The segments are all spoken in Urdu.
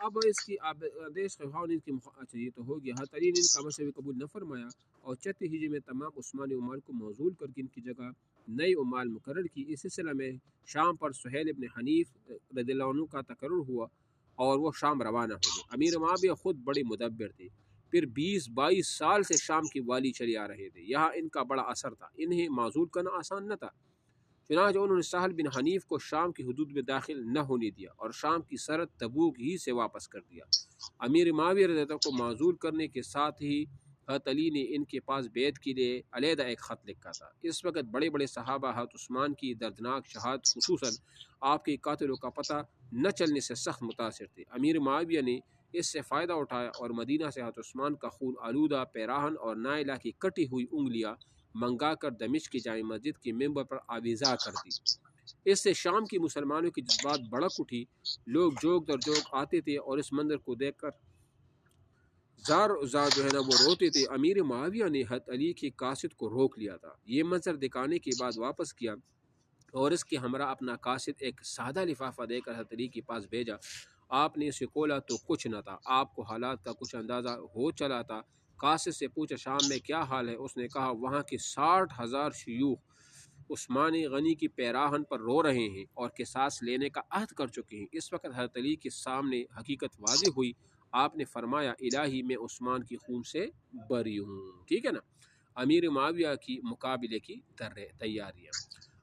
اب اس کی آدیش خواہان ان کی اچھا یہ تو ہو گیا. حضرت علی نے ان کا مشورہ قبول نہ فرمایا اور 36 ہجری میں تمام عثمانی عمال کو معزول کر کے ان کی جگہ نئی عمال مقرر کی. اس سلسلہ میں شام پر سہیل ابن حنیف رضی اللہ عنہ کا تقرر ہوا اور وہ شام روانہ ہو گئے. امیر معاویہ خود بڑے مدبر تھے، پھر 20-22 سال سے شام کی والی چلے آ رہے تھے. یہاں ان کا بڑا اثر تھا، انہیں معزول کرنا آسان نہ تھا. چنانچہ انہوں نے سہل بن حنیف کو شام کی حدود میں داخل نہ ہونے دیا اور شام کی سرحد تبوک ہی سے واپس کر دیا. امیر معاویہ رضی اللہ عنہ کو معزول کرنے کے ساتھ ہی حضرت علی نے ان کے پاس بیعت کے لیے علیحدہ ایک خط لکھا تھا. اس وقت بڑے بڑے صحابہ حضرت عثمان کی دردناک شہادت خصوصاً آپ کے قاتلوں کا پتہ نہ چلنے سے سخت متاثر تھے. امیر معاویہ نے اس سے فائدہ اٹھایا اور مدینہ سے حضرت عثمان کا خون آلودہ پیراہن اور نائلہ کی کٹی ہوئی انگلیاں منگا کر دمشق کی جامع مسجد کے ممبر پر آویزاں کر دی. اس سے شام کی مسلمانوں کی جذبات بڑک اٹھی. لوگ جوگ در جوگ آتے تھے اور اس منظر کو دیکھ کر زار جو ہے نا وہ روتے تھے. امیر معاویہ نے حضرت علی کی قاصد کو روک لیا تھا. یہ منظر دکھانے کے بعد واپس کیا اور اس کے ہمراہ اپنا قاصد ایک سادہ لفافہ دے کر حضرت علی کے پاس بھیجا. آپ نے اسے کھولا تو کچھ نہ تھا. آپ کو حالات کا کچھ اندازہ ہو چلا تھا. قاصد سے پوچھا شام میں کیا حال ہے؟ اس نے کہا وہاں کے 60,000 شیوخ عثمانی غنی کی پیراہن پر رو رہے ہیں اور قصاص لینے کا عہد کر چکے ہیں. اس وقت حضرت علی کے سامنے حقیقت واضح ہوئی. آپ نے فرمایا الہی میں عثمان کی خون سے بری ہوں. ٹھیک ہے نا. امیر معاویہ کی مقابلے کی تیاریاں.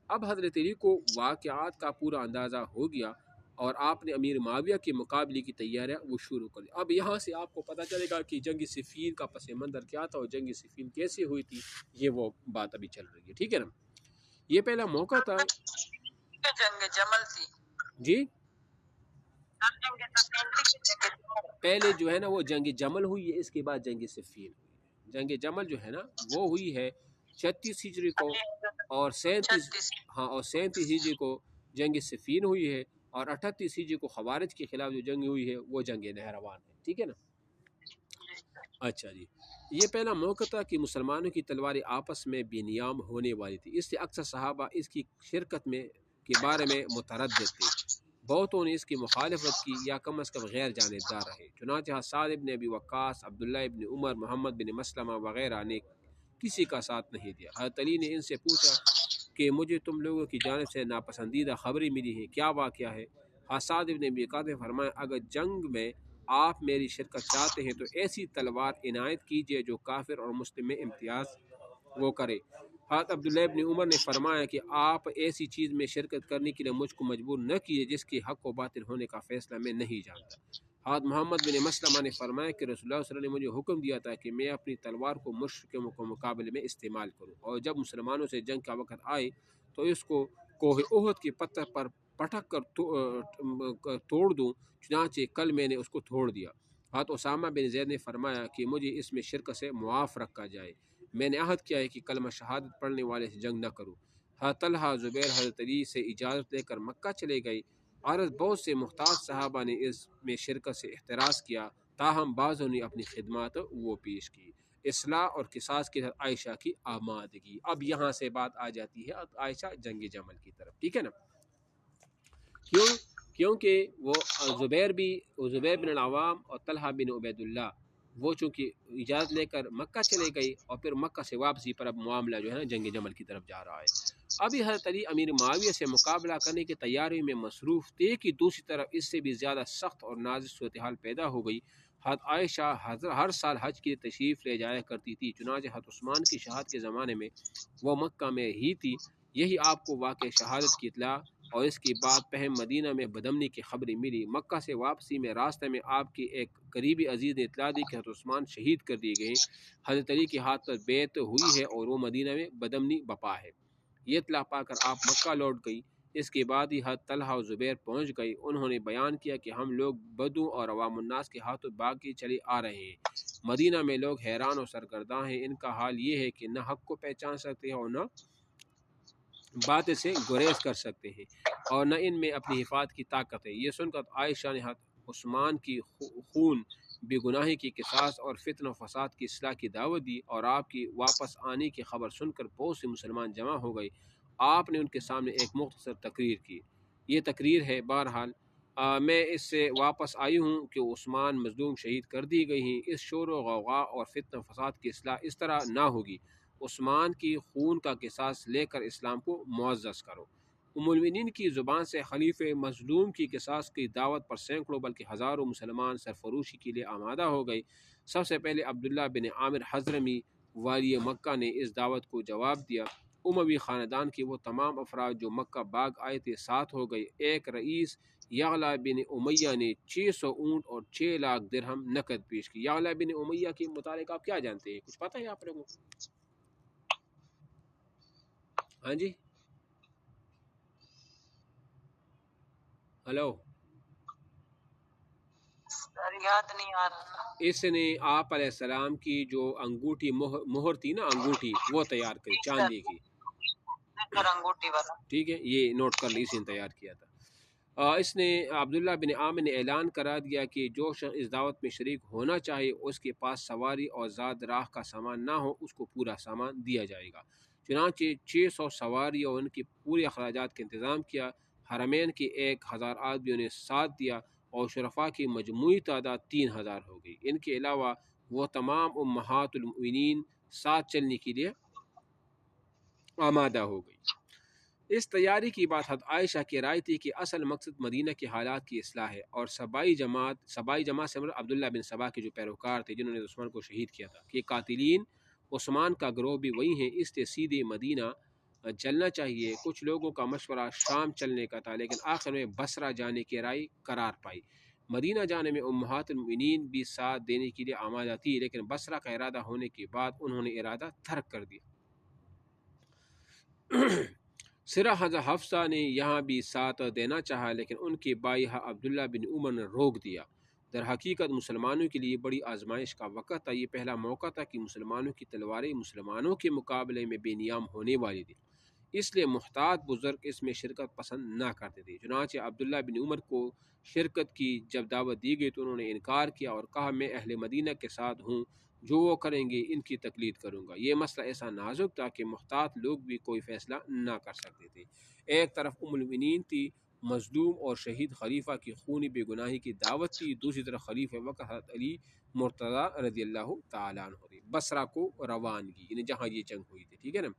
اب حضرت علی کو واقعات کا پورا اندازہ ہو گیا اور آپ نے امیر معاویہ کے مقابلے کی تیاریاں وہ شروع کر دی. اب یہاں سے آپ کو پتہ چلے گا کہ جنگ صفین کا پس منظر کیا تھا اور جنگ صفین کیسے ہوئی تھی. یہ وہ بات ابھی چل رہی ہے. ٹھیک ہے نا. یہ پہلا موقع تھا. جنگ جمل تھی جی پہلے جو ہے نا وہ جنگ جمل ہوئی ہے، اس کے بعد جنگ صفین ہوئی ہے. جنگ جمل جو ہے نا وہ ہوئی ہے 36 ہجری کو اور 37 ہجری کو جنگ صفین ہوئی ہے اور 38 ہجری کو خوارج کے خلاف جو جنگ ہوئی ہے وہ جنگ نہروان ہے. ٹھیک ہے نا. اچھا جی. یہ پہلا موقع تھا کہ مسلمانوں کی تلواریں آپس میں بے نیام ہونے والی تھی. اس سے اکثر صحابہ اس کی شرکت میں کے بارے میں متردد تھے. بہتوں نے اس کی مخالفت کی یا کم از کم غیر جانبدار رہے. چنانچہ سعد ابن ابی وقاص، عبداللہ ابن عمر، محمد بن مسلمہ وغیرہ نے کسی کا ساتھ نہیں دیا. حضرت علی نے ان سے پوچھا کہ مجھے تم لوگوں کی جانب سے ناپسندیدہ خبریں ملی ہیں، کیا واقعہ ہے؟ سعد ابن ابی وقاص نے فرمایا اگر جنگ میں آپ میری شرکت چاہتے ہیں تو ایسی تلوار عنایت کیجیے جو کافر اور مسلم میں امتیاز وہ کرے. حضرت عبداللہ ابن عمر نے فرمایا کہ آپ ایسی چیز میں شرکت کرنے کے لیے مجھ کو مجبور نہ کیجیے جس کے حق و باطل ہونے کا فیصلہ میں نہیں جانتا. حضرت محمد بن مسلمہ نے فرمایا کہ رسول اللہ صلی اللہ علیہ وسلم نے مجھے حکم دیا تھا کہ میں اپنی تلوار کو مشرکوں کے مقابلے میں استعمال کروں اور جب مسلمانوں سے جنگ کا وقت آئے تو اس کو کوہ احد کے پتھر پر پٹک کر توڑ دوں. چنانچہ کل میں نے اس کو توڑ دیا. حضرت اسامہ بن زید نے فرمایا کہ مجھے اس میں شرکت سے معاف رکھا جائے. میں نے عہد کیا ہے کہ کلمہ شہادت پڑھنے والے سے جنگ نہ کروں. حضرت طلحہ زبیر حضرت علی سے اجازت لے کر مکہ چلے گئے. عرض بہت سے محتاط صحابہ نے اس میں شرکت سے احتراز کیا، تاہم بعضوں نے اپنی خدمات وہ پیش کی. اصلاح اور قصاص کے ساتھ عائشہ کی آمادگی. اب یہاں سے بات آ جاتی ہے عائشہ جنگ جمل کی طرف. ٹھیک ہے نا. کیونکہ وہ زبیر بن العوام اور طلحہ بن عبید اللہ وہ چونکہ اجازت لے کر مکہ چلے گئی اور پھر مکہ سے واپسی پر اب معاملہ جو ہے نا جنگ جمل کی طرف جا رہا ہے. ابھی حضرت علی امیر معاویہ سے مقابلہ کرنے کی تیاری میں مصروف تھے کہ دوسری طرف اس سے بھی زیادہ سخت اور نازک صورتحال پیدا ہو گئی. حضرت عائشہ ہر سال حج کی تشریف لے جایا کرتی تھی. چنانچہ حضرت عثمان کی شہادت کے زمانے میں وہ مکہ میں ہی تھی. یہی آپ کو واقع شہادت کی اطلاع اور اس کے بعد پہم مدینہ میں بدمنی کی خبریں ملی. مکہ سے واپسی میں راستے میں آپ کی ایک قریبی عزیز نے اطلاع دی کہ حضرت عثمان شہید کر دیے گئے. حضرت علی کے ہاتھ پر بیعت ہوئی ہے اور وہ مدینہ میں بدمنی بپا ہے. یہ اطلاع پا کر آپ مکہ لوٹ گئی. اس کے بعد ہی حضرت طلحہ و زبیر پہنچ گئی. انہوں نے بیان کیا کہ ہم لوگ بدو اور عوام الناس کے ہاتھوں باقی چلے آ رہے ہیں. مدینہ میں لوگ حیران اور سرگرداں ہیں. ان کا حال یہ ہے کہ نہ حق کو پہچان سکتے ہیں اور نہ باتیں سے گریز کر سکتے ہیں اور نہ ان میں اپنی حفاظت کی طاقت ہے. یہ سن کر عائشہ نے حضرت عثمان کی خون بے گناہی کی قصاص اور فتنہ و فساد کی اصلاح کی دعوت دی اور آپ کی واپس آنے کی خبر سن کر بہت سے مسلمان جمع ہو گئے. آپ نے ان کے سامنے ایک مختصر تقریر کی. یہ تقریر ہے بہرحال میں اس سے واپس آئی ہوں کہ عثمان مظلوم شہید کر دی گئی ہیں۔ اس شور و غوغا اور فتنہ فساد کی اصلاح اس طرح نہ ہوگی۔ عثمان کی خون کا قصاص لے کر اسلام کو معزز کرو۔ ام المؤمنین کی زبان سے خلیفہ مظلوم کی قصاص کی دعوت پر سینکڑوں بلکہ ہزاروں مسلمان سرفروشی کے لیے آمادہ ہو گئے۔ سب سے پہلے عبداللہ بن عامر حضرمی والی مکہ نے اس دعوت کو جواب دیا۔ اموی خاندان کے وہ تمام افراد جو مکہ باغ آئے تھے ساتھ ہو گئے۔ ایک رئیس یغلا بن امیہ نے 600 اونٹ اور 6 لاکھ درہم نقد پیش کی۔ یغلا بن امیہ کے متعلق آپ کیا جانتے ہیں؟ کچھ پتہ ہے آپ لوگوں کو؟ ہاں جی، ہلو، سر یاد نہیں آ رہا۔ اس نے آپ علیہ السلام کی جو انگوٹھی مہر تھی نا، انگوٹھی وہ تیار کری چاندی کی، سر انگوٹھی والا۔ ٹھیک ہے، یہ نوٹ کر لی، اسی نے تیار کیا تھا۔ اس نے عبداللہ بن عامر نے اعلان کرا دیا کہ جو شخص اس دعوت میں شریک ہونا چاہے اس کے پاس سواری اور زاد راہ کا سامان نہ ہو، اس کو پورا سامان دیا جائے گا۔ چنانچہ 600 سواری اور ان کی پورے اخراجات کا انتظام کیا۔ حرمین کے 1000 آدمیوں نے ساتھ دیا اور شرفاء کی مجموعی تعداد 3000 ہو گئی۔ ان کے علاوہ وہ تمام امہات المؤمنین ساتھ چلنے کے لیے آمادہ ہو گئی۔ اس تیاری کی بات حضرت عائشہ کی رائے تھی کہ اصل مقصد مدینہ کے حالات کی اصلاح ہے، اور سبائی جماعت سے مراد عبداللہ بن سبا کے جو پیروکار تھے جنہوں نے عثمان کو شہید کیا تھا، کہ قاتلین عثمان کا گروہ بھی وہی ہیں، اس لیے سیدھے مدینہ چلنا چاہیے۔ کچھ لوگوں کا مشورہ شام چلنے کا تھا، لیکن آخر میں بصرہ جانے کی رائے قرار پائی۔ مدینہ جانے میں امہات المؤمنین بھی ساتھ دینے کے لیے آمادہ تھی، لیکن بصرہ کا ارادہ ہونے کے بعد انہوں نے ارادہ ترک کر دیا۔ سرہ حضرت حفصہ نے یہاں بھی ساتھ دینا چاہا، لیکن ان کے بھائی عبداللہ بن عمر نے روک دیا۔ در حقیقت مسلمانوں کے لیے بڑی آزمائش کا وقت تھا۔ یہ پہلا موقع تھا کہ مسلمانوں کی تلواریں مسلمانوں کے مقابلے میں بے نیام ہونے والی تھی، اس لیے محتاط بزرگ اس میں شرکت پسند نہ کرتے تھے۔ چنانچہ عبداللہ بن عمر کو شرکت کی جب دعوت دی گئی تو انہوں نے انکار کیا اور کہا میں اہل مدینہ کے ساتھ ہوں، جو وہ کریں گے ان کی تقلید کروں گا۔ یہ مسئلہ ایسا نازک تھا کہ محتاط لوگ بھی کوئی فیصلہ نہ کر سکتے تھے۔ ایک طرف ام المؤمنین تھی، مظلوم اور شہید خلیفہ کی خونی بے گناہی کی دعوت تھی، دوسری طرف خلیفہ وقت حضرت علی مرتضیٰ رضی اللہ تعالیٰ عنہ بصرہ کو روانگی، یعنی جہاں یہ جنگ ہوئی تھی، ٹھیک ہے نا۔